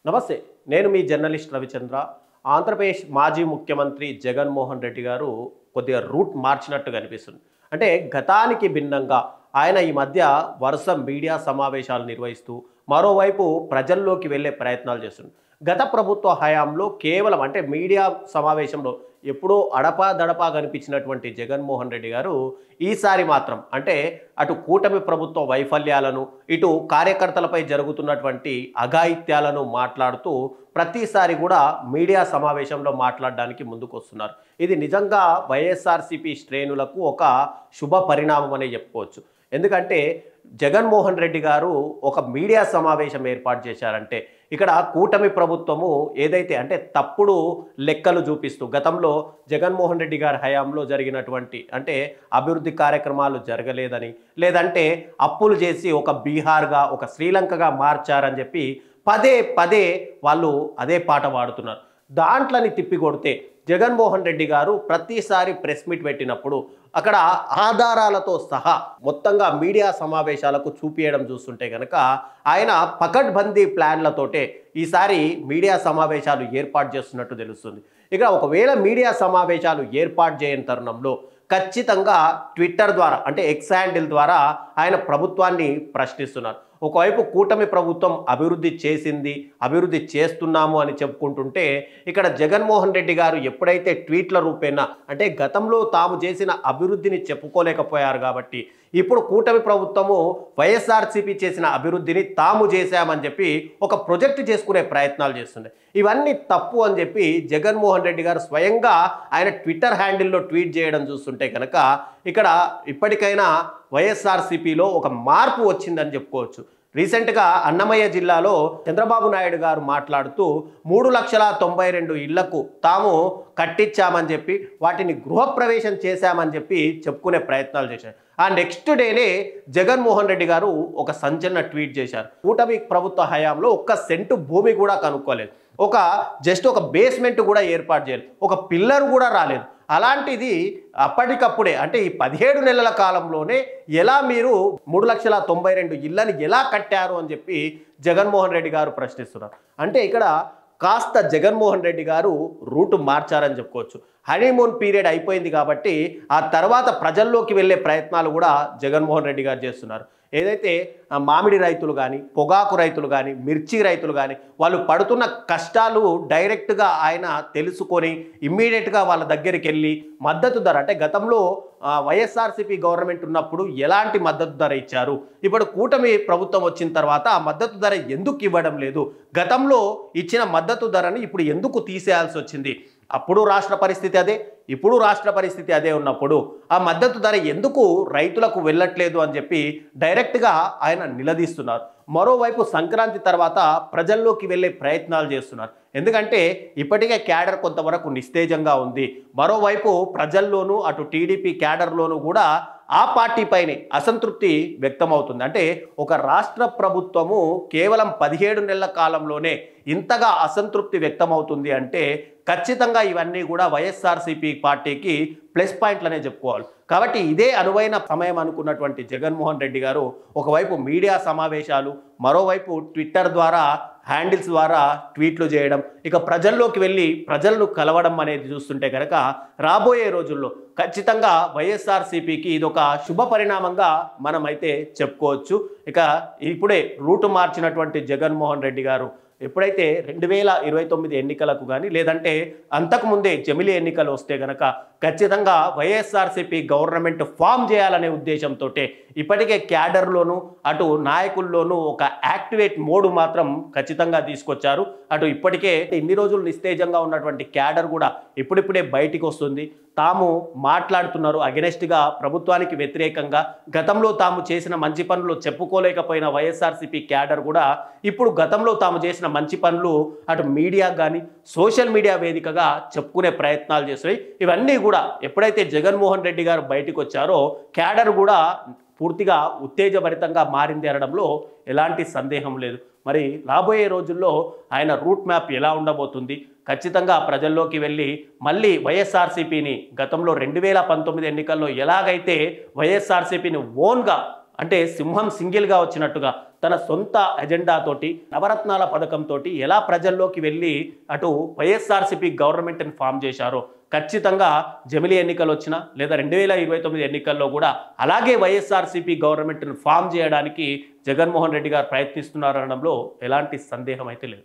నమస్తే. నేను మీ జర్నలిస్ట్ రవిచంద్ర. ఆంధ్రప్రదేశ్ మాజీ ముఖ్యమంత్రి జగన్మోహన్ రెడ్డి గారు కొద్దిగా రూట్ మార్చినట్టుగా అనిపిస్తుంది. అంటే గతానికి భిన్నంగా ఆయన ఈ మధ్య వరుస మీడియా సమావేశాలు నిర్వహిస్తూ మరోవైపు ప్రజల్లోకి వెళ్ళే ప్రయత్నాలు చేస్తున్నారు. గత ప్రభుత్వ హయాంలో కేవలం అంటే మీడియా సమావేశంలో ఎప్పుడో అడపాదడపా కనిపించినటువంటి జగన్మోహన్ రెడ్డి గారు ఈసారి మాత్రం అంటే అటు కూటమి ప్రభుత్వ వైఫల్యాలను ఇటు కార్యకర్తలపై జరుగుతున్నటువంటి అఘాయిత్యాలను మాట్లాడుతూ ప్రతిసారి కూడా మీడియా సమావేశంలో మాట్లాడడానికి ముందుకు వస్తున్నారు. ఇది నిజంగా వైఎస్ఆర్సీపీ శ్రేణులకు ఒక శుభ పరిణామం అనే చెప్పుకోవచ్చు. ఎందుకంటే జగన్మోహన్ రెడ్డి గారు ఒక మీడియా సమావేశం ఏర్పాటు చేశారంటే ఇక్కడ కూటమి ప్రభుత్వము ఏదైతే అంటే తప్పుడు లెక్కలు చూపిస్తూ గతంలో జగన్మోహన్ రెడ్డి గారి హయాంలో జరిగినటువంటి అంటే అభివృద్ధి కార్యక్రమాలు జరగలేదని లేదంటే అప్పులు చేసి ఒక బీహార్గా ఒక శ్రీలంకగా మార్చారని చెప్పి పదే పదే వాళ్ళు అదే పాట పాడుతున్నారు. దాంట్లని తిప్పికొడితే జగన్మోహన్ రెడ్డి గారు ప్రతిసారి ప్రెస్ మీట్ పెట్టినప్పుడు అక్కడ ఆధారాలతో సహా మొత్తంగా మీడియా సమావేశాలకు చూపించడం చూస్తుంటే కనుక ఆయన పకడ్బందీ ప్లాన్లతోటే ఈసారి మీడియా సమావేశాలు ఏర్పాటు చేస్తున్నట్టు తెలుస్తుంది. ఇక ఒకవేళ మీడియా సమావేశాలు ఏర్పాటు చేయని తరుణంలో ఖచ్చితంగా ట్విట్టర్ ద్వారా అంటే ఎక్స్ హ్యాండిల్ ద్వారా ఆయన ప్రభుత్వాన్ని ప్రశ్నిస్తున్నారు. ఒకవైపు కూటమి ప్రభుత్వం అభివృద్ధి చేసింది, అభివృద్ధి చేస్తున్నాము అని చెప్పుకుంటుంటే ఇక్కడ జగన్మోహన్ రెడ్డి గారు ఎప్పుడైతే ట్వీట్ల రూపేణ అంటే గతంలో తాము చేసిన అభివృద్ధిని చెప్పుకోలేకపోయారు కాబట్టి ఇప్పుడు కూటమి ప్రభుత్వము వైఎస్ఆర్సీపీ చేసిన అభివృద్ధిని తాము చేశామని చెప్పి ఒక ప్రొజెక్ట్ చేసుకునే ప్రయత్నాలు చేస్తుంది. ఇవన్నీ తప్పు అని చెప్పి జగన్మోహన్ రెడ్డి గారు స్వయంగా ఆయన ట్విట్టర్ హ్యాండిల్లో ట్వీట్ చేయడం చూస్తుంటే కనుక ఇక్కడ ఇప్పటికైనా వైఎస్ఆర్సీపీలో ఒక మార్పు వచ్చిందని చెప్పుకోవచ్చు. రీసెంట్గా అన్నమయ్య జిల్లాలో చంద్రబాబు నాయుడు గారు మాట్లాడుతూ 3,92,000 ఇళ్లకు తాము కట్టించామని చెప్పి వాటిని గృహప్రవేశం చేశామని చెప్పి చెప్పుకునే ప్రయత్నాలు చేశారు. ఆ నెక్స్ట్ డేనే జగన్మోహన్ రెడ్డి గారు ఒక సంచలన ట్వీట్ చేశారు. కూటమి ప్రభుత్వ హయాంలో ఒక్క సెంటు భూమి కూడా కనుక్కోలేదు, జస్ట్ ఒక బేస్మెంట్ కూడా ఏర్పాటు చేయలేదు, ఒక పిల్లర్ కూడా రాలేదు. అలాంటిది అప్పటికప్పుడే అంటే ఈ 17 నెలల కాలంలోనే ఎలా మీరు 3,92,000 ఇళ్ళని ఎలా కట్టారు అని చెప్పి జగన్మోహన్ రెడ్డి గారు ప్రశ్నిస్తున్నారు. అంటే ఇక్కడ కాస్త జగన్మోహన్ రెడ్డి గారు రూటు మార్చారని చెప్పుకోవచ్చు. హనీమూన్ పీరియడ్ అయిపోయింది కాబట్టి ఆ తర్వాత ప్రజల్లోకి వెళ్ళే ప్రయత్నాలు కూడా జగన్మోహన్ రెడ్డి గారు చేస్తున్నారు. ఏదైతే మామిడి రైతులు కానీ పొగాకు రైతులు కానీ మిర్చి రైతులు కానీ వాళ్ళు పడుతున్న కష్టాలు డైరెక్ట్గా ఆయన తెలుసుకొని ఇమ్మీడియట్గా వాళ్ళ దగ్గరికి వెళ్ళి మద్దతు ధర అంటే గతంలో వైఎస్ఆర్సీపీ గవర్నమెంట్ ఉన్నప్పుడు ఎలాంటి మద్దతు ధర ఇచ్చారు, ఇప్పుడు కూటమి ప్రభుత్వం వచ్చిన తర్వాత ఆ మద్దతు ధర ఎందుకు ఇవ్వడం లేదు, గతంలో ఇచ్చిన మద్దతు ధరని ఇప్పుడు ఎందుకు తీసేయాల్సి వచ్చింది, అప్పుడు రాష్ట్ర పరిస్థితి అదే ఇప్పుడు రాష్ట్ర పరిస్థితి అదే ఉన్నప్పుడు ఆ మద్దతు ధర ఎందుకు రైతులకు వెళ్ళట్లేదు అని చెప్పి డైరెక్ట్గా ఆయన నిలదీస్తున్నారు. మరోవైపు సంక్రాంతి తర్వాత ప్రజల్లోకి వెళ్ళే ప్రయత్నాలు చేస్తున్నారు. ఎందుకంటే ఇప్పటికే క్యాడర్ కొంతవరకు నిస్తేజంగా ఉంది. మరోవైపు ప్రజల్లోనూ అటు టీడీపీ క్యాడర్లోనూ కూడా ఆ పార్టీపైనే అసంతృప్తి వ్యక్తమవుతుంది. అంటే ఒక రాష్ట్ర ప్రభుత్వము కేవలం 17 నెలల కాలంలోనే ఇంతగా అసంతృప్తి వ్యక్తమవుతుంది అంటే ఖచ్చితంగా ఇవన్నీ కూడా వైఎస్ఆర్సీపీ పార్టీకి ప్లస్ పాయింట్లనే చెప్పుకోవాలి. కాబట్టి ఇదే అనువైన సమయం అనుకున్నటువంటి జగన్మోహన్ రెడ్డి గారు ఒకవైపు మీడియా సమావేశాలు, మరోవైపు ట్విట్టర్ ద్వారా హ్యాండిల్స్ ద్వారా ట్వీట్లు చేయడం, ఇక ప్రజల్లోకి వెళ్ళి ప్రజలను కలవడం అనేది చూస్తుంటే కనుక రాబోయే రోజుల్లో ఖచ్చితంగా వైఎస్ఆర్సీపీకి ఇదొక శుభ పరిణామంగా మనమైతే చెప్పుకోవచ్చు. ఇక ఇప్పుడే రూటు మార్చినటువంటి జగన్మోహన్ రెడ్డి గారు ఎప్పుడైతే 2029 ఎన్నికలకు కానీ లేదంటే అంతకుముందే జమిలీ ఎన్నికలు వస్తే కనుక ఖచ్చితంగా వైఎస్ఆర్సీపీ గవర్నమెంట్ ఫామ్ చేయాలనే ఉద్దేశంతో ఇప్పటికే క్యాడర్లోనూ అటు నాయకుల్లోనూ ఒక యాక్టివేట్ మోడ్ మాత్రం ఖచ్చితంగా తీసుకొచ్చారు. అటు ఇప్పటికే ఇన్ని రోజులు నిస్తేజంగా ఉన్నటువంటి క్యాడర్ కూడా ఇప్పుడిప్పుడే బయటికి వస్తుంది. తాము మాట్లాడుతున్నారు అగెనెస్ట్గా ప్రభుత్వానికి వ్యతిరేకంగా. గతంలో తాము చేసిన మంచి పనులు చెప్పుకోలేకపోయిన వైఎస్ఆర్సీపీ క్యాడర్ కూడా ఇప్పుడు గతంలో తాము చేసిన మంచి పనులు అటు మీడియా కానీ సోషల్ మీడియా వేదికగా చెప్పుకునే ప్రయత్నాలు చేస్తున్నాయి. ఇవన్నీ కూడా ఎప్పుడైతే జగన్మోహన్ రెడ్డి గారు బయటకు వచ్చారో క్యాడర్ కూడా పూర్తిగా ఉత్తేజభరితంగా మారింది అనడంలో ఎలాంటి సందేహం లేదు. మరి రాబోయే రోజుల్లో ఆయన రూట్ మ్యాప్ ఎలా ఉండబోతుంది, ఖచ్చితంగా ప్రజల్లోకి వెళ్ళి మళ్ళీ వైఎస్ఆర్సీపీని గతంలో 2019 ఎన్నికల్లో ఎలాగైతే వైఎస్ఆర్సీపీని ఓన్గా అంటే సింహం సింగిల్గా వచ్చినట్టుగా తన సొంత ఎజెండాతోటి నవరత్నాల పథకంతో ఎలా ప్రజల్లోకి వెళ్ళి అటు వైఎస్ఆర్సీపీ గవర్నమెంట్ని ఫామ్ చేశారో ఖచ్చితంగా జమిలీ ఎన్నికలు వచ్చినా లేదా 2029 ఎన్నికల్లో కూడా అలాగే వైఎస్ఆర్సీపీ గవర్నమెంట్ని ఫామ్ చేయడానికి జగన్మోహన్ రెడ్డి గారు ప్రయత్నిస్తున్నారనడంలో ఎలాంటి సందేహం అయితే లేదు.